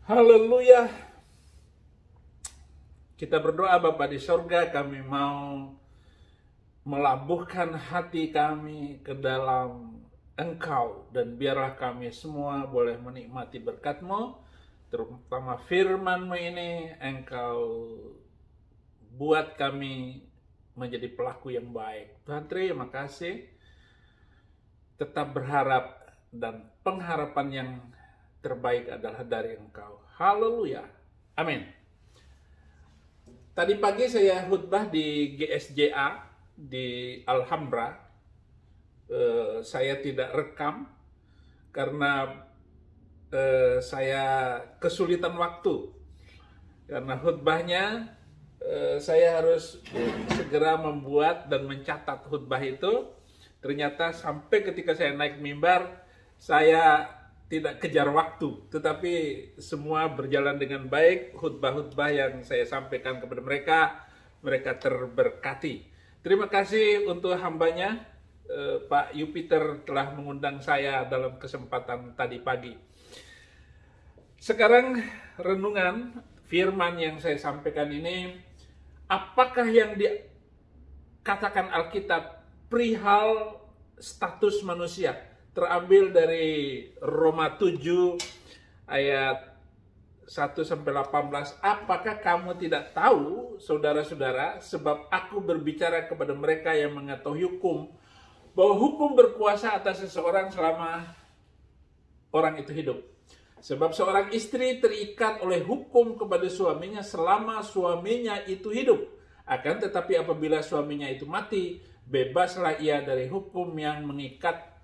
Haleluya. Kita berdoa Bapa di sorga, kami mau melabuhkan hati kami ke dalam Engkau. Dan biarlah kami semua boleh menikmati berkat-Mu, terutama firman-Mu ini. Engkau buat kami menjadi pelaku yang baik. Tuhan, terima kasih. Tetap berharap, dan pengharapan yang terbaik adalah dari Engkau. Haleluya. Amin. Tadi pagi saya khutbah di GSJA di Alhambra. Saya tidak rekam karena saya kesulitan waktu. Karena khutbahnya saya harus segera membuat dan mencatat khutbah itu. Ternyata sampai ketika saya naik mimbar, saya tidak kejar waktu, tetapi semua berjalan dengan baik. Khutbah-khutbah yang saya sampaikan kepada mereka terberkati. Terima kasih untuk hambanya, Pak Yupiter telah mengundang saya dalam kesempatan tadi pagi. Sekarang renungan firman yang saya sampaikan ini, apakah yang dikatakan Alkitab perihal status manusia? Terambil dari Roma 7 ayat 1-18. Apakah kamu tidak tahu, saudara-saudara, sebab aku berbicara kepada mereka yang mengetahui hukum, bahwa hukum berkuasa atas seseorang selama orang itu hidup. Sebab seorang istri terikat oleh hukum kepada suaminya selama suaminya itu hidup. Akan tetapi apabila suaminya itu mati, bebaslah ia dari hukum yang mengikat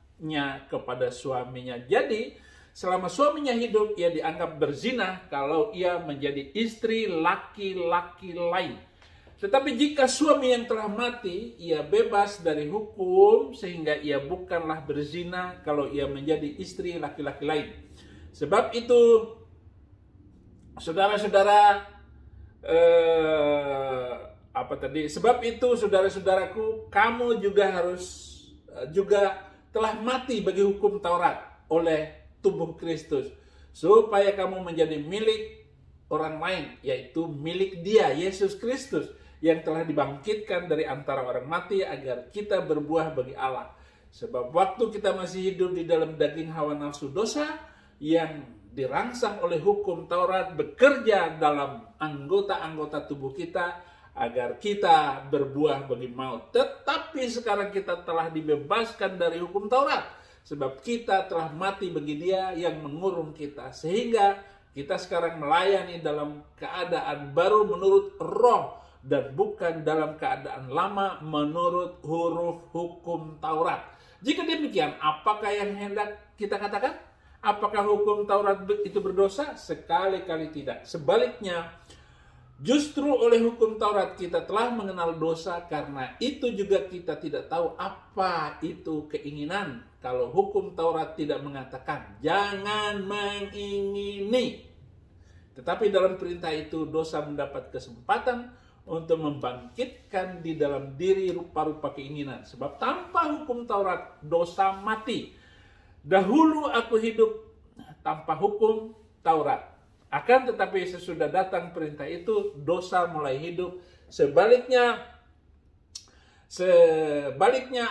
kepada suaminya. Jadi selama suaminya hidup, ia dianggap berzina kalau ia menjadi istri laki-laki lain. Tetapi jika suami yang telah mati, ia bebas dari hukum, sehingga ia bukanlah berzina kalau ia menjadi istri laki-laki lain. Sebab itu, saudara-saudara, Sebab itu, saudara-saudaraku, kamu juga telah mati bagi hukum Taurat oleh tubuh Kristus, supaya kamu menjadi milik orang lain, yaitu milik Dia, Yesus Kristus, yang telah dibangkitkan dari antara orang mati, agar kita berbuah bagi Allah. Sebab waktu kita masih hidup di dalam daging hawa nafsu dosa, yang dirangsang oleh hukum Taurat bekerja dalam anggota-anggota tubuh kita, agar kita berbuah bagi maut. Tetapi sekarang kita telah dibebaskan dari hukum Taurat, sebab kita telah mati bagi Dia yang mengurung kita, sehingga kita sekarang melayani dalam keadaan baru menurut roh, dan bukan dalam keadaan lama menurut huruf hukum Taurat. Jika demikian, apakah yang hendak kita katakan? Apakah hukum Taurat itu berdosa? Sekali-kali tidak. Sebaliknya, justru oleh hukum Taurat kita telah mengenal dosa, karena itu juga kita tidak tahu apa itu keinginan. Kalau hukum Taurat tidak mengatakan, jangan mengingini. Tetapi dalam perintah itu dosa mendapat kesempatan untuk membangkitkan di dalam diri rupa-rupa keinginan. Sebab tanpa hukum Taurat dosa mati. Dahulu aku hidup tanpa hukum Taurat. Akan tetapi sesudah datang perintah itu, dosa mulai hidup. Sebaliknya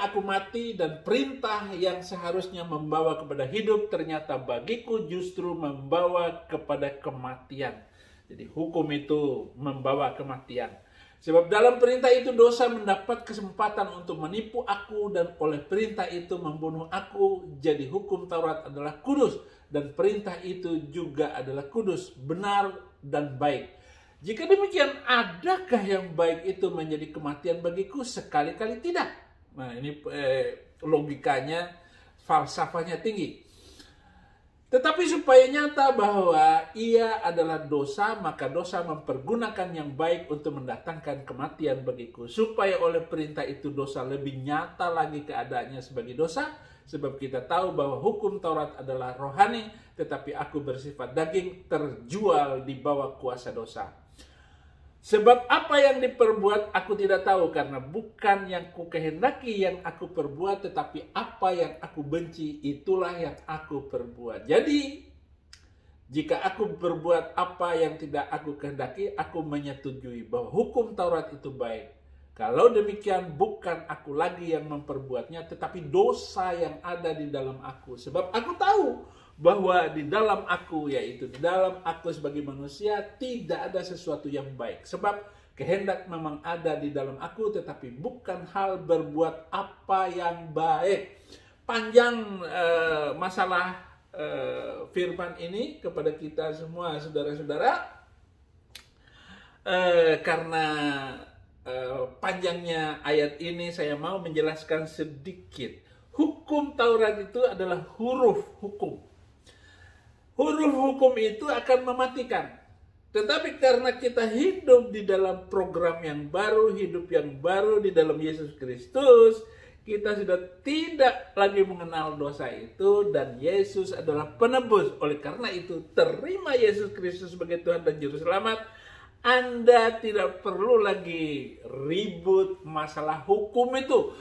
aku mati, dan perintah yang seharusnya membawa kepada hidup ternyata bagiku justru membawa kepada kematian. Jadi hukum itu membawa kematian. Sebab dalam perintah itu dosa mendapat kesempatan untuk menipu aku, dan oleh perintah itu membunuh aku. Jadi hukum Taurat adalah kudus, dan perintah itu juga adalah kudus, benar, dan baik. Jika demikian, adakah yang baik itu menjadi kematian bagiku? Sekali-kali tidak. Nah, ini logikanya, falsafahnya tinggi. Tetapi supaya nyata bahwa ia adalah dosa, maka dosa mempergunakan yang baik untuk mendatangkan kematian bagiku. Supaya oleh perintah itu dosa lebih nyata lagi keadaannya sebagai dosa. Sebab kita tahu bahwa hukum Taurat adalah rohani, tetapi aku bersifat daging, terjual di bawah kuasa dosa. Sebab apa yang diperbuat aku tidak tahu, karena bukan yang kukehendaki yang aku perbuat, tetapi apa yang aku benci itulah yang aku perbuat. Jadi Jika aku berbuat apa yang tidak aku kehendaki, aku menyetujui bahwa hukum Taurat itu baik. Kalau demikian, bukan aku lagi yang memperbuatnya, tetapi dosa yang ada di dalam aku. Sebab aku tahu bahwa di dalam aku, yaitu di dalam aku sebagai manusia, tidak ada sesuatu yang baik. Sebab kehendak memang ada di dalam aku, tetapi bukan hal berbuat apa yang baik. Panjang masalah firman ini kepada kita semua, saudara-saudara, karena panjangnya ayat ini saya mau menjelaskan sedikit. Hukum Taurat itu adalah huruf hukum. Huruf hukum itu akan mematikan. Tetapi karena kita hidup di dalam program yang baru, hidup yang baru di dalam Yesus Kristus, kita sudah tidak lagi mengenal dosa itu, dan Yesus adalah penebus. Oleh karena itu, terima Yesus Kristus sebagai Tuhan dan Juru Selamat. Anda tidak perlu lagi ribut masalah hukum itu.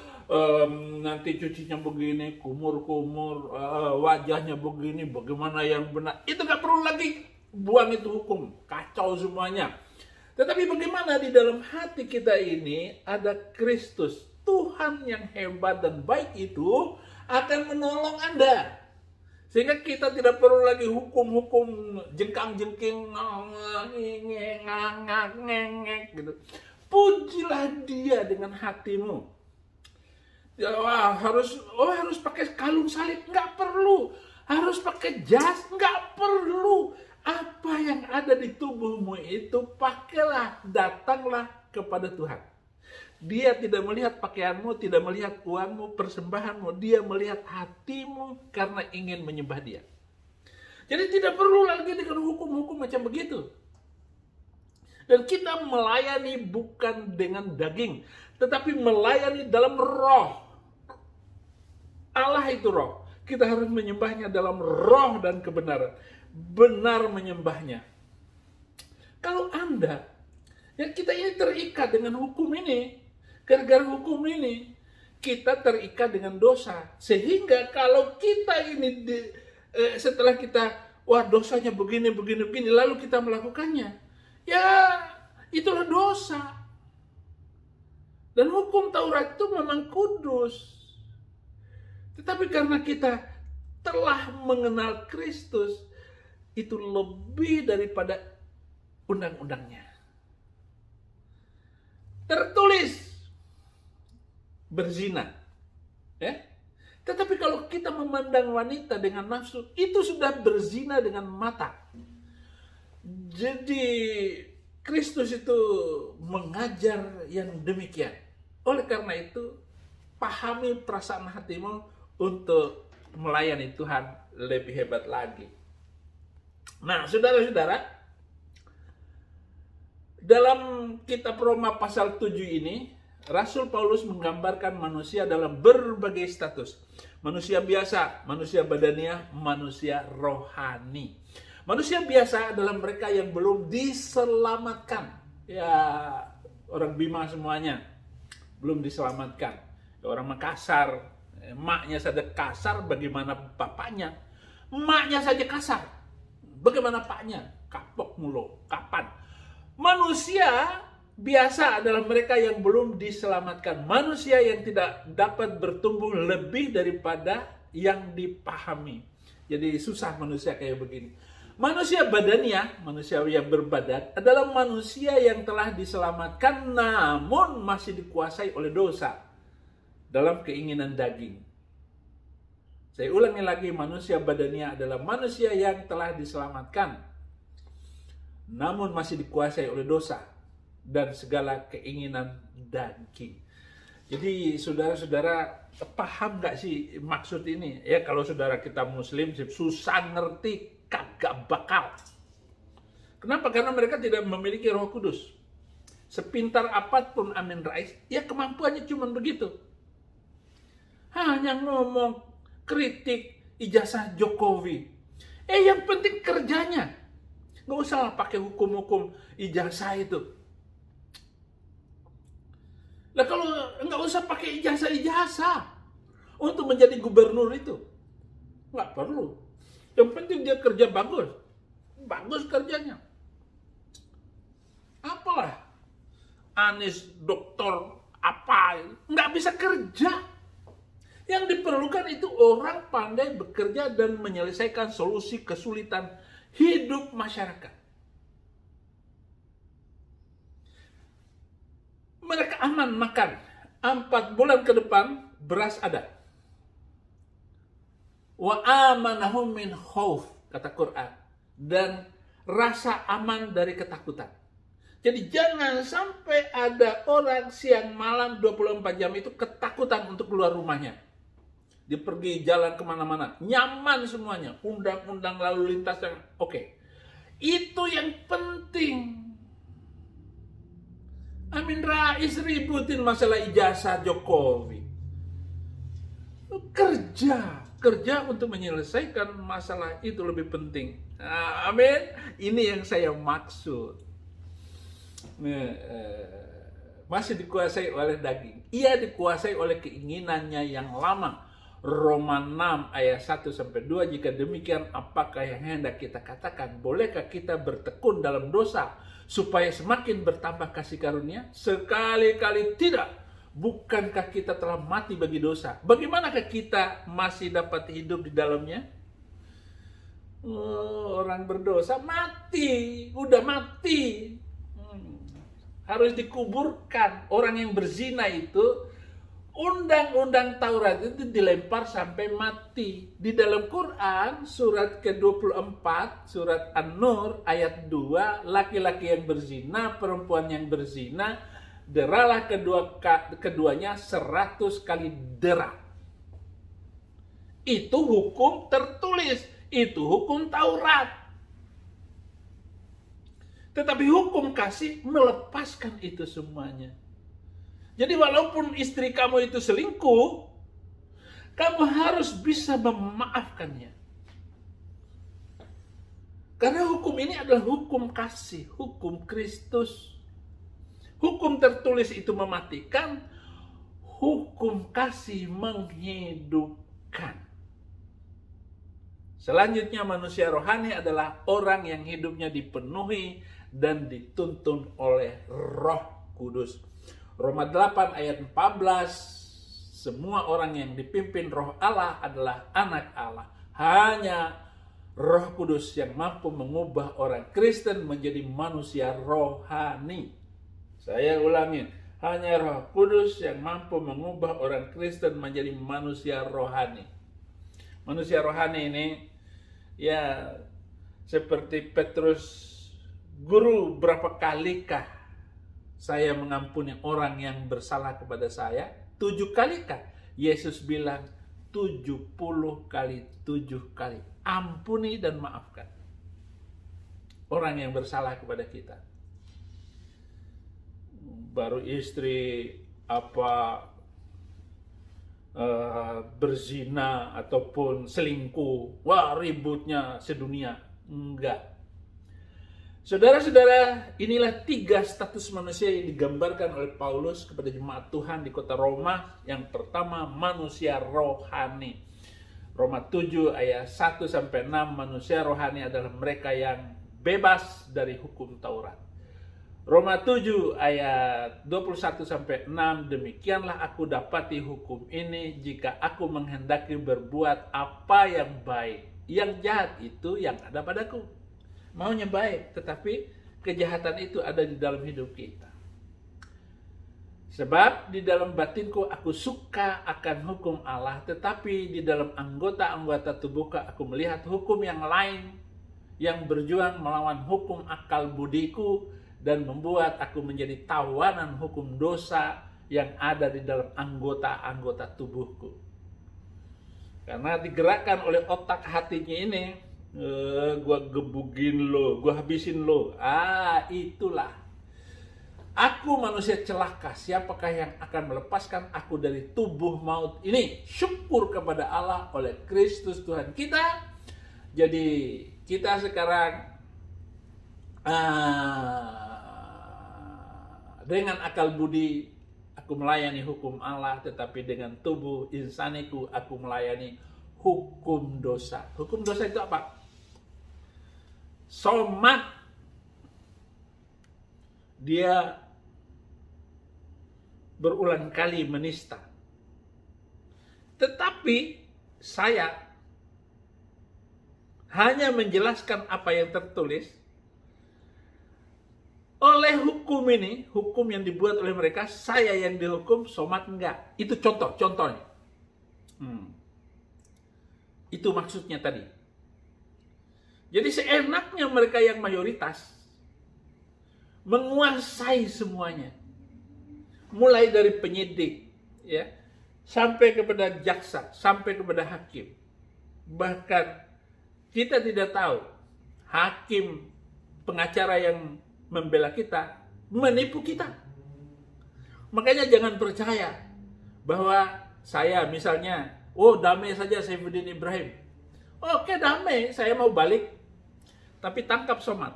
Nanti cucinya begini, kumur-kumur, wajahnya begini, bagaimana yang benar. Itu gak perlu lagi, buang itu hukum, kacau semuanya. Tetapi bagaimana di dalam hati kita ini ada Kristus. Tuhan yang hebat dan baik itu akan menolong Anda. Sehingga kita tidak perlu lagi hukum-hukum jengkang-jengking gitu. Pujilah Dia dengan hatimu. Ya, harus pakai kalung salib, nggak perlu. Harus pakai jas, nggak perlu. Apa yang ada di tubuhmu itu pakailah, datanglah kepada Tuhan. Dia tidak melihat pakaianmu, tidak melihat uangmu, persembahanmu. Dia melihat hatimu karena ingin menyembah Dia. Jadi tidak perlu lagi dengan hukum-hukum macam begitu. Dan kita melayani bukan dengan daging, tetapi melayani dalam roh. Allah itu roh. Kita harus menyembahnya dalam roh dan kebenaran. Benar menyembahnya. Kalau Anda, ya kita ini terikat dengan hukum ini. Gara-gara hukum ini, kita terikat dengan dosa. Sehingga kalau kita ini, setelah kita, dosanya begini, lalu kita melakukannya. Ya, itulah dosa. Dan hukum Taurat itu memang kudus. Tetapi karena kita telah mengenal Kristus, itu lebih daripada undang-undangnya. Tertulis berzina, ya. Tetapi kalau kita memandang wanita dengan nafsu, itu sudah berzina dengan mata. Jadi Kristus itu mengajar yang demikian. Oleh karena itu, pahami perasaan hatimu untuk melayani Tuhan lebih hebat lagi. Nah, saudara-saudara, dalam kitab Roma pasal 7 ini, Rasul Paulus menggambarkan manusia dalam berbagai status. Manusia biasa, manusia badaniah, manusia rohani. Manusia biasa adalah mereka yang belum diselamatkan. Ya, orang Bima semuanya belum diselamatkan. Ya, orang Makassar, emaknya saja kasar, bagaimana bapaknya? Emaknya saja kasar, bagaimana paknya? Kapok mulu, kapan? Manusia biasa adalah mereka yang belum diselamatkan. Manusia yang tidak dapat bertumbuh lebih daripada yang dipahami. Jadi susah manusia kayak begini. Manusia badaniah, manusia yang berbadan, adalah manusia yang telah diselamatkan namun masih dikuasai oleh dosa dalam keinginan daging. Saya ulangi lagi, manusia badaniah adalah manusia yang telah diselamatkan namun masih dikuasai oleh dosa dan segala keinginan daging. Jadi saudara-saudara paham gak sih maksud ini? Ya, kalau saudara kita muslim susah ngerti, kagak bakal. Kenapa? Karena mereka tidak memiliki Roh Kudus. Sepintar apapun Amin Rais, ya kemampuannya cuma begitu. Hanya ngomong, kritik ijazah Jokowi. Yang penting kerjanya. Gak usah pakai hukum-hukum ijazah itu. Nah, kalau nggak usah pakai ijazah untuk menjadi gubernur itu, nggak perlu. Yang penting dia kerja bagus. bagus kerjanya. Apalah Anies doktor apa, nggak bisa kerja. Yang diperlukan itu orang pandai bekerja dan menyelesaikan solusi kesulitan hidup masyarakat. Mereka aman makan. 4 bulan ke depan beras ada. Wa amanahum min khauf, kata Quran. Dan rasa aman dari ketakutan. Jadi jangan sampai ada orang siang malam 24 jam itu ketakutan untuk keluar rumahnya. Dia pergi jalan kemana-mana. Nyaman semuanya. Undang-undang lalu lintas yang oke. Itu yang penting. Amin Rais ributin masalah ijazah Jokowi. Kerja untuk menyelesaikan masalah itu lebih penting. Amin. Ini yang saya maksud. Masih dikuasai oleh daging. Ia dikuasai oleh keinginannya yang lama. Roma 6 ayat 1-2. Jika demikian, apakah yang hendak kita katakan? Bolehkah kita bertekun dalam dosa supaya semakin bertambah kasih karunia? Sekali-kali tidak. Bukankah kita telah mati bagi dosa? Bagaimanakah kita masih dapat hidup di dalamnya? Orang berdosa mati, udah mati. Harus dikuburkan. Orang yang berzina itu, undang-undang Taurat itu dilempar sampai mati. Di dalam Quran, surat ke-24, surat An-Nur, ayat 2, laki-laki yang berzina, perempuan yang berzina, deralah keduanya 100 kali dera. Itu hukum tertulis, itu hukum Taurat. Tetapi hukum kasih melepaskan itu semuanya. Jadi walaupun istri kamu itu selingkuh, kamu harus bisa memaafkannya. Karena hukum ini adalah hukum kasih, hukum Kristus. Hukum tertulis itu mematikan, hukum kasih menghidupkan. Selanjutnya manusia rohani adalah orang yang hidupnya dipenuhi dan dituntun oleh Roh Kudus. Roma 8 ayat 14, semua orang yang dipimpin Roh Allah adalah anak Allah. Hanya Roh Kudus yang mampu mengubah orang Kristen menjadi manusia rohani. Saya ulangin, hanya Roh Kudus yang mampu mengubah orang Kristen menjadi manusia rohani. Manusia rohani ini ya seperti Petrus, guru, berapa kalikah saya mengampuni orang yang bersalah kepada saya? 7 kalikah? Yesus bilang 70 kali 7 kali. Ampuni dan maafkan orang yang bersalah kepada kita. Baru istri berzina ataupun selingkuh, wah ributnya sedunia. Enggak. Saudara-saudara, inilah 3 status manusia yang digambarkan oleh Paulus kepada jemaat Tuhan di kota Roma. Yang pertama, manusia rohani. Roma 7 ayat 1-6, manusia rohani adalah mereka yang bebas dari hukum Taurat. Roma 7 ayat 21-6, demikianlah aku dapati hukum ini jika aku menghendaki berbuat apa yang baik. Yang jahat itu yang ada padaku. Maunya baik, tetapi kejahatan itu ada di dalam hidup kita. Sebab di dalam batinku aku suka akan hukum Allah, tetapi di dalam anggota-anggota tubuhku aku melihat hukum yang lain yang berjuang melawan hukum akal budiku dan membuat aku menjadi tawanan hukum dosa yang ada di dalam anggota-anggota tubuhku. Karena digerakkan oleh otak hatinya ini, gua gebugin lo, gua habisin lo. Itulah. Aku manusia celaka, siapakah yang akan melepaskan aku dari tubuh maut ini? Syukur kepada Allah oleh Kristus Tuhan kita. Jadi kita sekarang dengan akal budi aku melayani hukum Allah, tetapi dengan tubuh insaniku aku melayani hukum dosa. Hukum dosa itu apa? somat, dia berulang kali menista. Tetapi saya hanya menjelaskan apa yang tertulis. Oleh hukum ini, hukum yang dibuat oleh mereka, saya yang dihukum, somat enggak. Itu contohnya. Itu maksudnya tadi. Jadi seenaknya mereka yang mayoritas menguasai semuanya. Mulai dari penyidik, ya, sampai kepada jaksa, sampai kepada hakim. Bahkan kita tidak tahu hakim, pengacara yang membela kita menipu kita. Makanya jangan percaya bahwa saya misalnya, damai saja Saifuddin Ibrahim. Oke, damai, saya mau balik. Tapi tangkap somat.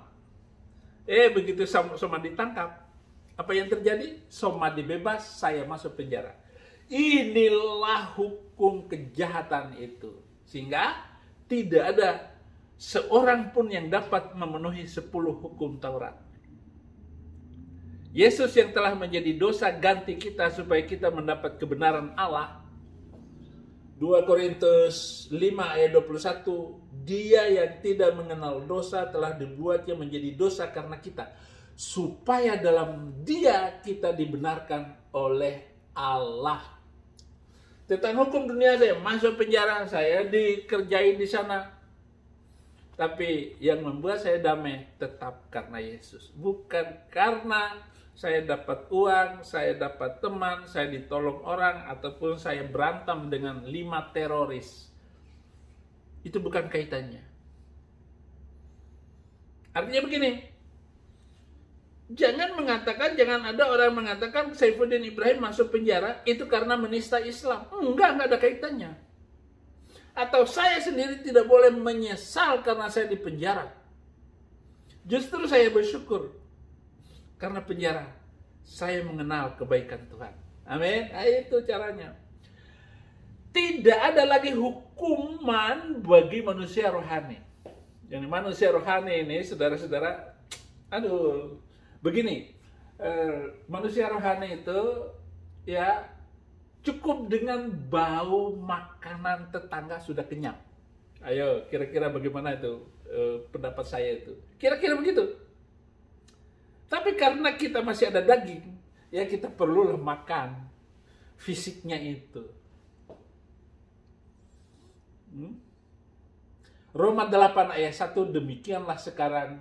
Begitu somat ditangkap, apa yang terjadi? Somat dibebas, saya masuk penjara. Inilah hukum kejahatan itu. Sehingga tidak ada seorang pun yang dapat memenuhi 10 hukum Taurat. Yesus yang telah menjadi dosa ganti kita supaya kita mendapat kebenaran Allah. 2 Korintus 5 ayat 21, dia yang tidak mengenal dosa telah dibuatnya menjadi dosa karena kita, supaya dalam dia kita dibenarkan oleh Allah. Tentang hukum dunia, saya masuk penjara, saya dikerjain di sana. Tapi yang membuat saya damai tetap karena Yesus. Bukan karena saya dapat uang, saya dapat teman, saya ditolong orang, ataupun saya berantem dengan 5 teroris. Itu bukan kaitannya. Artinya begini, jangan ada orang mengatakan Saifuddin Ibrahim masuk penjara itu karena menista Islam. Enggak ada kaitannya. Atau saya sendiri tidak boleh menyesal karena saya di penjara. Justru saya bersyukur. Karena penjara, saya mengenal kebaikan Tuhan. Amin. Nah, itu caranya. Tidak ada lagi hukuman bagi manusia rohani. Jadi manusia rohani ini, saudara-saudara, begini. Manusia rohani itu, ya, cukup dengan bau makanan tetangga sudah kenyang. Ayo, kira-kira bagaimana itu pendapat saya itu? Kira-kira begitu. Tapi karena kita masih ada daging, ya kita perlulah makan fisiknya itu. Roma 8 ayat 1, demikianlah sekarang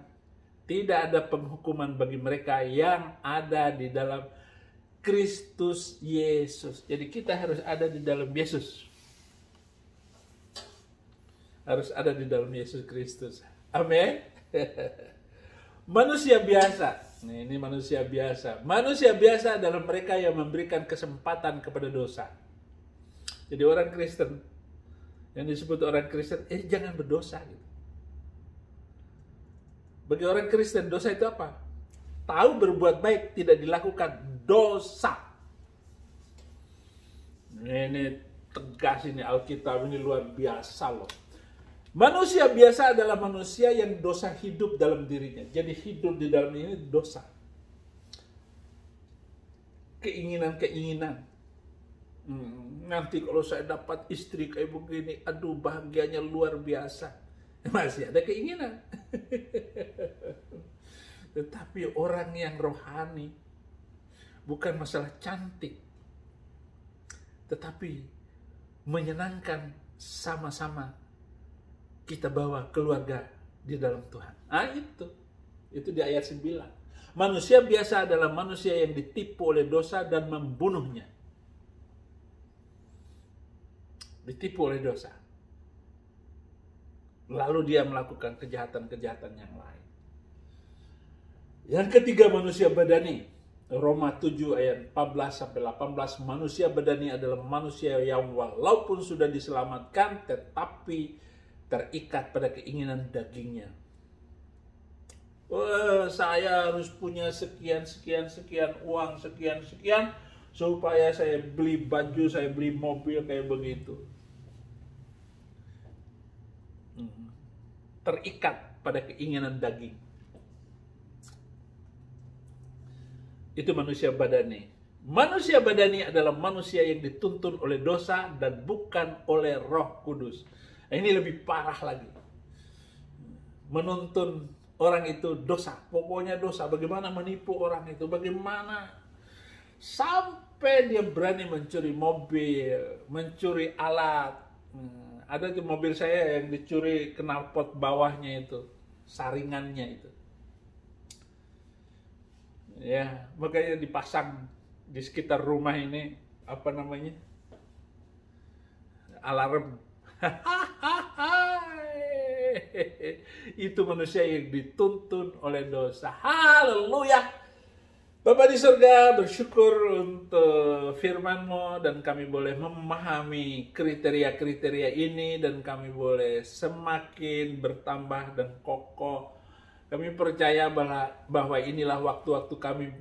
tidak ada penghukuman bagi mereka yang ada di dalam Kristus Yesus. Jadi kita harus ada di dalam Yesus. Harus ada di dalam Yesus Kristus. Amin. Manusia biasa. Ini manusia biasa. Manusia biasa adalah mereka yang memberikan kesempatan kepada dosa. Jadi orang Kristen, yang disebut orang Kristen, jangan berdosa. Gitu. Bagi orang Kristen, dosa itu apa? Tahu berbuat baik tidak dilakukan, dosa. Ini tegas ini Alkitab, ini luar biasa loh. Manusia biasa adalah manusia yang dosa hidup dalam dirinya. Jadi hidup di dalam ini dosa. Keinginan-keinginan. Nanti kalau saya dapat istri kayak begini, aduh bahagianya luar biasa. Masih ada keinginan. Tetapi orang yang rohani, bukan masalah cantik, tetapi menyenangkan sama-sama kita bawa keluarga di dalam Tuhan. Itu di ayat 9. Manusia biasa adalah manusia yang ditipu oleh dosa dan membunuhnya. Ditipu oleh dosa. Lalu dia melakukan kejahatan-kejahatan yang lain. Yang ketiga, manusia badani. Roma 7 ayat 14-18. Manusia badani adalah manusia yang walaupun sudah diselamatkan tetapi terikat pada keinginan dagingnya. Saya harus punya sekian uang, sekian supaya saya beli baju, saya beli mobil kayak begitu. terikat pada keinginan daging. Itu manusia badani. Manusia badani adalah manusia yang dituntun oleh dosa dan bukan oleh Roh Kudus. Nah, ini lebih parah lagi. Menuntun orang itu dosa, pokoknya dosa. Bagaimana menipu orang itu, bagaimana sampai dia berani mencuri mobil, mencuri alat. Ada tuh mobil saya yang dicuri knalpot bawahnya itu, saringannya itu. Ya, makanya dipasang di sekitar rumah ini, apa namanya, alarm. Itu manusia yang dituntun oleh dosa. Haleluya. Bapa di surga, bersyukur untuk firman-Mu dan kami boleh memahami kriteria-kriteria ini dan kami boleh semakin bertambah dan kokoh. Kami percaya bahwa inilah waktu-waktu kami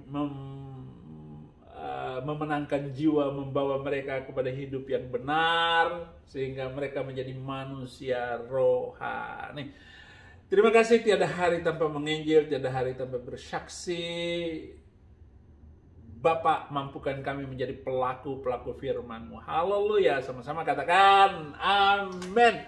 memenangkan jiwa, membawa mereka kepada hidup yang benar, sehingga mereka menjadi manusia rohani. Terima kasih, tiada hari tanpa menginjil, tiada hari tanpa bersaksi. Bapa, mampukan kami menjadi pelaku-pelaku firman-Mu. Haleluya, sama-sama katakan amin.